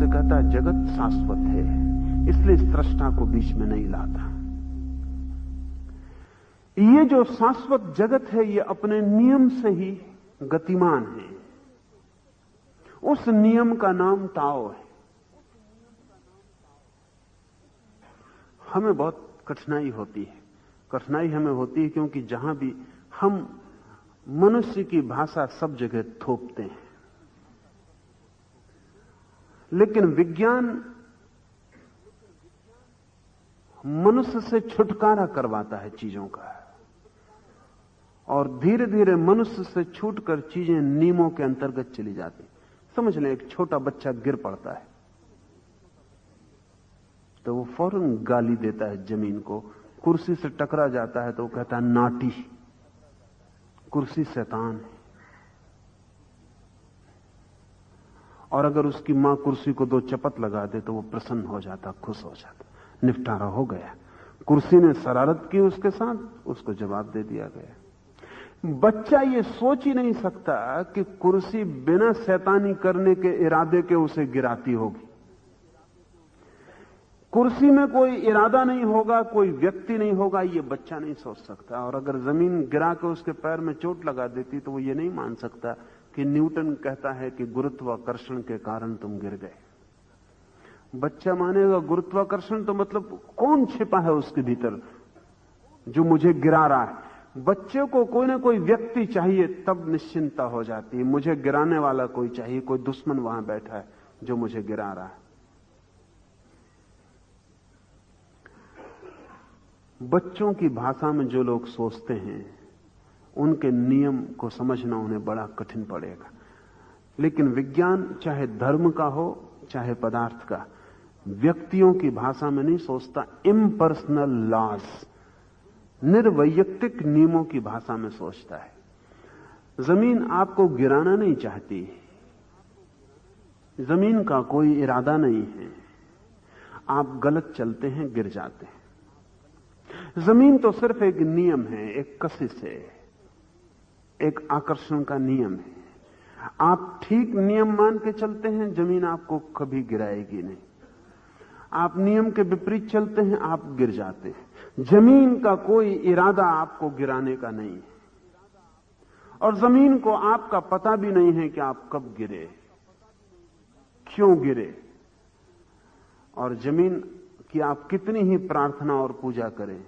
कहता है जगत शाश्वत है, इसलिए सृष्टा को बीच में नहीं लाता। ये जो शाश्वत जगत है ये अपने नियम से ही गतिमान है। उस नियम का नाम ताओ है। हमें बहुत कठिनाई होती है। कठिनाई हमें होती है क्योंकि जहां भी हम मनुष्य की भाषा सब जगह थोपते हैं, लेकिन विज्ञान मनुष्य से छुटकारा करवाता है चीजों का, और धीरे धीरे मनुष्य से छूटकर चीजें नियमों के अंतर्गत चली जाती। समझ लें, एक छोटा बच्चा गिर पड़ता है तो वो फौरन गाली देता है जमीन को। कुर्सी से टकरा जाता है तो वो कहता है नाटी, कुर्सी शैतान है। और अगर उसकी मां कुर्सी को 2 चपत लगा दे तो वो प्रसन्न हो जाता, खुश हो जाता, निपटारा हो गया। कुर्सी ने शरारत की उसके साथ, उसको जवाब दे दिया गया। बच्चा ये सोच ही नहीं सकता कि कुर्सी बिना शैतानी करने के इरादे के उसे गिराती होगी। कुर्सी में कोई इरादा नहीं होगा, कोई व्यक्ति नहीं होगा, ये बच्चा नहीं सोच सकता। और अगर जमीन गिरा के उसके पैर में चोट लगा देती तो वो ये नहीं मान सकता कि न्यूटन कहता है कि गुरुत्वाकर्षण के कारण तुम गिर गए। बच्चा मानेगा गुरुत्वाकर्षण तो मतलब कौन छिपा है उसके भीतर जो मुझे गिरा रहा है। बच्चे को कोई ना कोई व्यक्ति चाहिए, तब निश्चिंता हो जाती है। मुझे गिराने वाला कोई चाहिए, कोई दुश्मन वहां बैठा है जो मुझे गिरा रहा है। बच्चों की भाषा में जो लोग सोचते हैं उनके नियम को समझना उन्हें बड़ा कठिन पड़ेगा। लेकिन विज्ञान चाहे धर्म का हो चाहे पदार्थ का, व्यक्तियों की भाषा में नहीं सोचता, इम्पर्सनल लॉज, निर्वैयक्तिक नियमों की भाषा में सोचता है। जमीन आपको गिराना नहीं चाहती, जमीन का कोई इरादा नहीं है। आप गलत चलते हैं, गिर जाते हैं। जमीन तो सिर्फ एक नियम है, एक कशिश है, एक आकर्षण का नियम है। आप ठीक नियम मान के चलते हैं, जमीन आपको कभी गिराएगी नहीं। आप नियम के विपरीत चलते हैं, आप गिर जाते हैं। जमीन का कोई इरादा आपको गिराने का नहीं है, और जमीन को आपका पता भी नहीं है कि आप कब गिरे, क्यों गिरे। और जमीन की आप कितनी ही प्रार्थना और पूजा करें,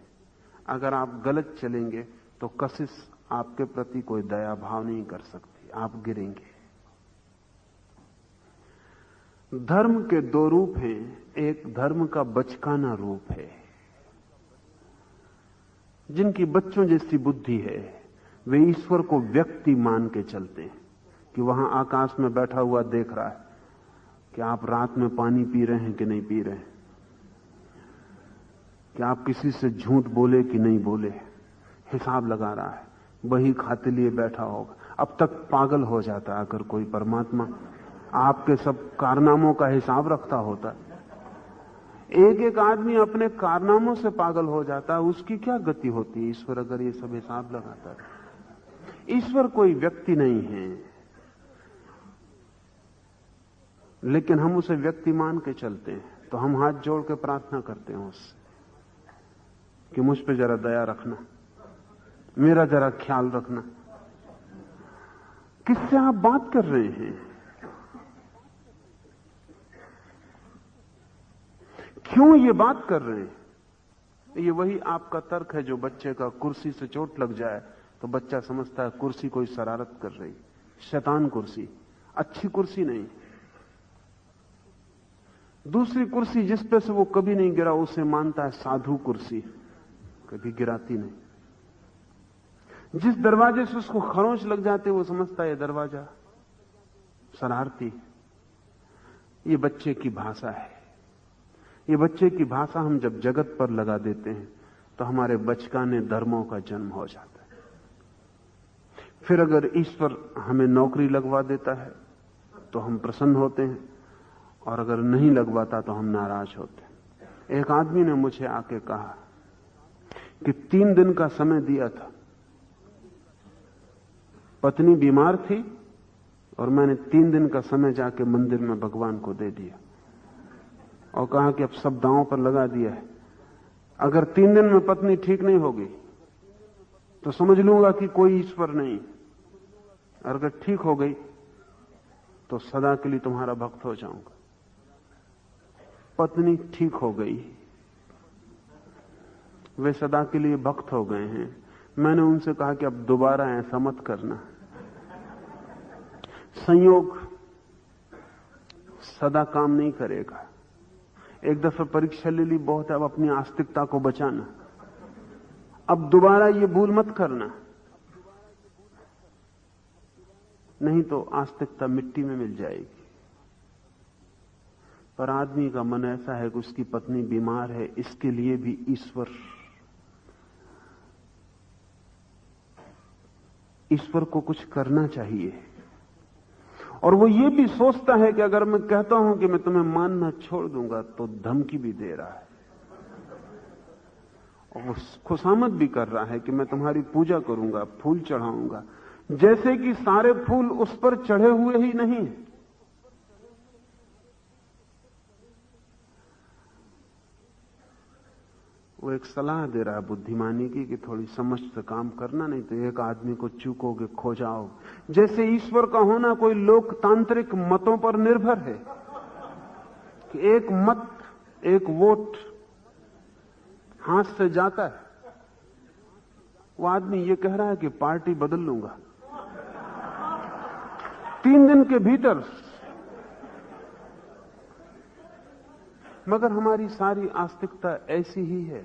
अगर आप गलत चलेंगे तो कशिश आपके प्रति कोई दया भाव नहीं कर सकती, आप गिरेंगे। धर्म के 2 रूप हैं। एक धर्म का बचकाना रूप है। जिनकी बच्चों जैसी बुद्धि है वे ईश्वर को व्यक्ति मान के चलते हैं कि वहां आकाश में बैठा हुआ देख रहा है कि आप रात में पानी पी रहे हैं कि नहीं पी रहे हैं, कि आप किसी से झूठ बोले कि नहीं बोले, हिसाब लगा रहा है, वही खाते लिए बैठा होगा। अब तक पागल हो जाता अगर कोई परमात्मा आपके सब कारनामों का हिसाब रखता होता। एक एक आदमी अपने कारनामों से पागल हो जाता है, उसकी क्या गति होती ईश्वर अगर ये सब हिसाब लगाता है। ईश्वर कोई व्यक्ति नहीं है, लेकिन हम उसे व्यक्ति मान के चलते हैं। तो हम हाथ जोड़ के प्रार्थना करते हैं उससे कि मुझ पे जरा दया रखना, मेरा जरा ख्याल रखना। किससे आप बात कर रहे हैं? क्यों ये बात कर रहे हैं? ये वही आपका तर्क है जो बच्चे का कुर्सी से चोट लग जाए तो बच्चा समझता है कुर्सी कोई शरारत कर रही, शैतान कुर्सी, अच्छी कुर्सी नहीं। दूसरी कुर्सी जिस पे से वो कभी नहीं गिरा उसे मानता है साधु कुर्सी, कभी गिराती नहीं। जिस दरवाजे से उसको खरोंच लग जाते वो समझता है ये दरवाजा शरारती। ये बच्चे की भाषा है। ये बच्चे की भाषा हम जब जगत पर लगा देते हैं तो हमारे बचकाने धर्मों का जन्म हो जाता है। फिर अगर ईश्वर हमें नौकरी लगवा देता है तो हम प्रसन्न होते हैं, और अगर नहीं लगवाता तो हम नाराज होते हैं। एक आदमी ने मुझे आके कहा कि 3 दिन का समय दिया था, पत्नी बीमार थी और मैंने 3 दिन का समय जाके मंदिर में भगवान को दे दिया। और कहा कि अब सब दांव पर लगा दिया है, अगर 3 दिन में पत्नी ठीक नहीं होगी तो समझ लूंगा कि कोई ईश्वर नहीं, और अगर ठीक हो गई तो सदा के लिए तुम्हारा भक्त हो जाऊंगा। पत्नी ठीक हो गई, वे सदा के लिए भक्त हो गए हैं। मैंने उनसे कहा कि अब दोबारा ऐसा मत करना, संयोग सदा काम नहीं करेगा। एक दफा परीक्षा ले ली, बहुत है, अब अपनी आस्तिकता को बचाना, अब दोबारा ये भूल मत करना, नहीं तो आस्तिकता मिट्टी में मिल जाएगी। पर आदमी का मन ऐसा है कि उसकी पत्नी बीमार है, इसके लिए भी ईश्वर को कुछ करना चाहिए। और वो ये भी सोचता है कि अगर मैं कहता हूं कि मैं तुम्हें मानना छोड़ दूंगा तो धमकी भी दे रहा है, और वो खुशामद भी कर रहा है कि मैं तुम्हारी पूजा करूंगा, फूल चढ़ाऊंगा, जैसे कि सारे फूल उस पर चढ़े हुए ही नहीं। वो एक सलाह दे रहा है बुद्धिमानी की कि थोड़ी समझ से काम करना, नहीं तो एक आदमी को चूकोगे, खो जाओगे। जैसे ईश्वर का होना कोई लोकतांत्रिक मतों पर निर्भर है कि एक मत, एक वोट हाथ से जाता है। वो आदमी ये कह रहा है कि पार्टी बदल लूंगा 3 दिन के भीतर, मगर हमारी सारी आस्तिकता ऐसी ही है,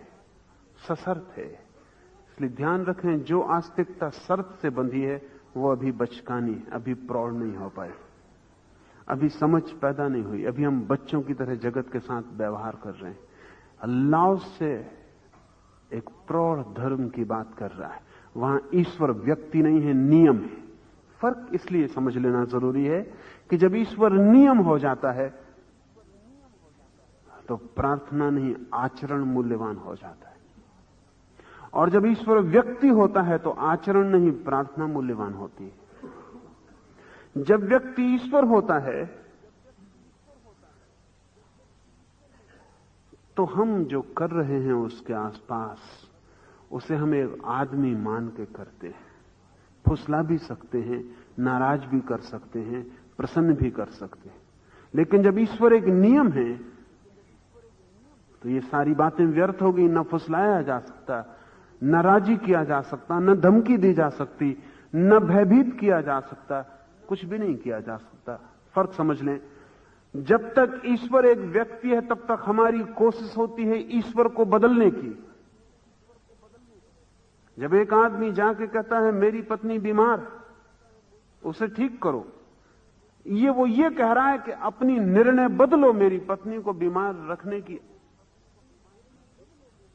सशर्त है। इसलिए ध्यान रखें, जो आस्तिकता शर्त से बंधी है वो अभी बचकानी, अभी प्रौढ़ नहीं हो पाई, अभी समझ पैदा नहीं हुई, अभी हम बच्चों की तरह जगत के साथ व्यवहार कर रहे हैं। अल्लाह से एक प्रौढ़ धर्म की बात कर रहा है, वहां ईश्वर व्यक्ति नहीं है, नियम है। फर्क इसलिए समझ लेना जरूरी है कि जब ईश्वर नियम हो जाता है तो प्रार्थना नहीं, आचरण मूल्यवान हो जाता है, और जब ईश्वर व्यक्ति होता है तो आचरण नहीं, प्रार्थना मूल्यवान होती है। जब व्यक्ति ईश्वर होता है तो हम जो कर रहे हैं उसके आसपास, उसे हम एक आदमी मान के करते हैं। फुसला भी सकते हैं, नाराज भी कर सकते हैं, प्रसन्न भी कर सकते हैं, लेकिन जब ईश्वर एक नियम है तो ये सारी बातें व्यर्थ हो गई। न फुसलाया जा सकता, न राजी किया जा सकता, न धमकी दी जा सकती, न भयभीत किया जा सकता, कुछ भी नहीं किया जा सकता। फर्क समझ लें, जब तक ईश्वर एक व्यक्ति है तब तक हमारी कोशिश होती है ईश्वर को बदलने की। जब एक आदमी जाके कहता है मेरी पत्नी बीमार, उसे ठीक करो, वो ये कह रहा है कि अपनी निर्णय बदलो मेरी पत्नी को बीमार रखने की,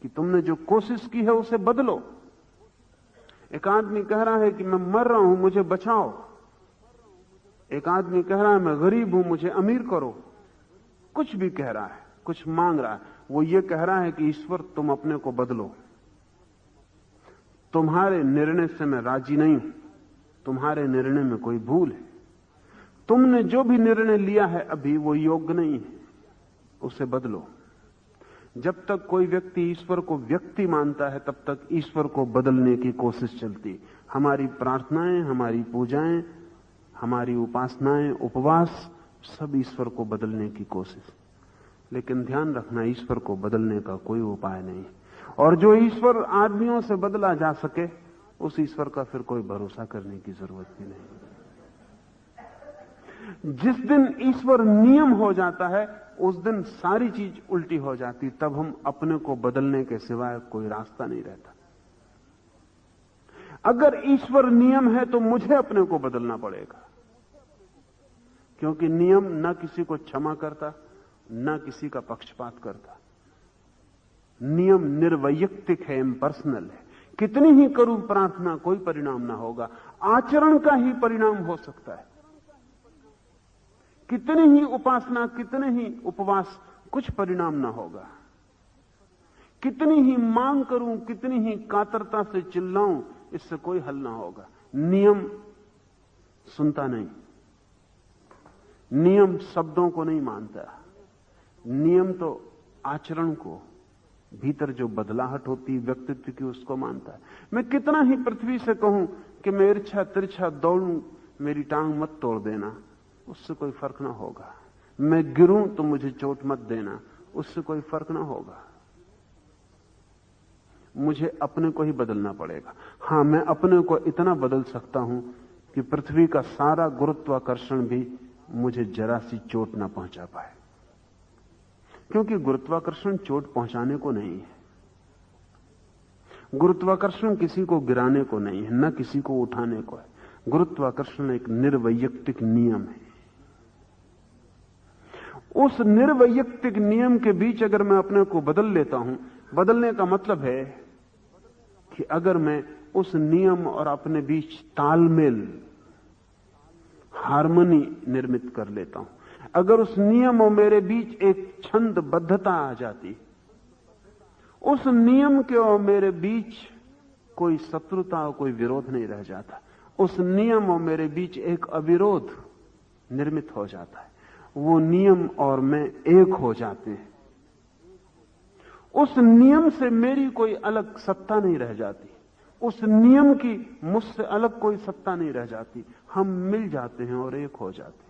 कि तुमने जो कोशिश की है उसे बदलो। एक आदमी कह रहा है कि मैं मर रहा हूं, मुझे बचाओ। एक आदमी कह रहा है मैं गरीब हूं, मुझे अमीर करो। कुछ भी कह रहा है, कुछ मांग रहा है, वो ये कह रहा है कि ईश्वर तुम अपने को बदलो, तुम्हारे निर्णय से मैं राजी नहीं हूं, तुम्हारे निर्णय में कोई भूल है, तुमने जो भी निर्णय लिया है अभी वो योग्य नहीं है, उसे बदलो। जब तक कोई व्यक्ति ईश्वर को व्यक्ति मानता है तब तक ईश्वर को बदलने की कोशिश चलती। हमारी प्रार्थनाएं, हमारी पूजाएं, हमारी उपासनाएं, उपवास, सब ईश्वर को बदलने की कोशिश। लेकिन ध्यान रखना, ईश्वर को बदलने का कोई उपाय नहीं, और जो ईश्वर आदमियों से बदला जा सके उस ईश्वर का फिर कोई भरोसा करने की जरूरत भी नहीं। जिस दिन ईश्वर नियम हो जाता है उस दिन सारी चीज उल्टी हो जाती, तब हम अपने को बदलने के सिवाय कोई रास्ता नहीं रहता। अगर ईश्वर नियम है तो मुझे अपने को बदलना पड़ेगा, क्योंकि नियम न किसी को क्षमा करता, न किसी का पक्षपात करता। नियम निर्वैयक्तिक है, इम्पर्सनल है। कितनी ही करूं प्रार्थना, कोई परिणाम ना होगा, आचरण का ही परिणाम हो सकता है। कितनी ही उपासना, कितने ही उपवास, कुछ परिणाम ना होगा। कितनी ही मांग करूं, कितनी ही कातरता से चिल्लाऊं, इससे कोई हल ना होगा। नियम सुनता नहीं, नियम शब्दों को नहीं मानता, नियम तो आचरण को, भीतर जो बदलाहट होती व्यक्तित्व की, उसको मानता है। मैं कितना ही पृथ्वी से कहूं कि मैं इर्छा तिरछा दौड़ूं, मेरी टांग मत तोड़ देना, उससे कोई फर्क ना होगा। मैं गिरूं तो मुझे चोट मत देना, उससे कोई फर्क ना होगा। मुझे अपने को ही बदलना पड़ेगा। हां, मैं अपने को इतना बदल सकता हूं कि पृथ्वी का सारा गुरुत्वाकर्षण भी मुझे जरा सी चोट ना पहुंचा पाए, क्योंकि गुरुत्वाकर्षण चोट पहुंचाने को नहीं है। गुरुत्वाकर्षण किसी को गिराने को नहीं है, न किसी को उठाने को है। गुरुत्वाकर्षण एक निर्वैयक्तिक नियम है। उस निर्वैयक्तिक नियम के बीच अगर मैं अपने को बदल लेता हूं, बदलने का मतलब है कि अगर मैं उस नियम और अपने बीच तालमेल, हार्मनी निर्मित कर लेता हूं, अगर उस नियम और मेरे बीच एक छंदबद्धता आ जाती, उस नियम के और मेरे बीच कोई शत्रुता और कोई विरोध नहीं रह जाता, उस नियम और मेरे बीच एक अविरोध निर्मित हो जाता है। वो नियम और मैं एक हो जाते हैं। उस नियम से मेरी कोई अलग सत्ता नहीं रह जाती, उस नियम की मुझसे अलग कोई सत्ता नहीं रह जाती। हम मिल जाते हैं और एक हो जाते हैं।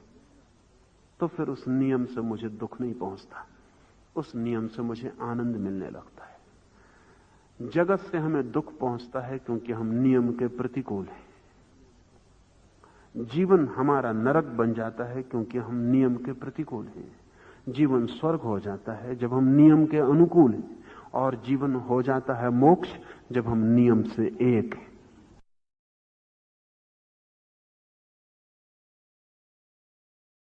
तो फिर उस नियम से मुझे दुख नहीं पहुंचता, उस नियम से मुझे आनंद मिलने लगता है। जगत से हमें दुख पहुंचता है क्योंकि हम नियम के प्रतिकूल हैं। जीवन हमारा नरक बन जाता है क्योंकि हम नियम के प्रतिकूल हैं। जीवन स्वर्ग हो जाता है जब हम नियम के अनुकूल हैं, और जीवन हो जाता है मोक्ष जब हम नियम से एक हैं।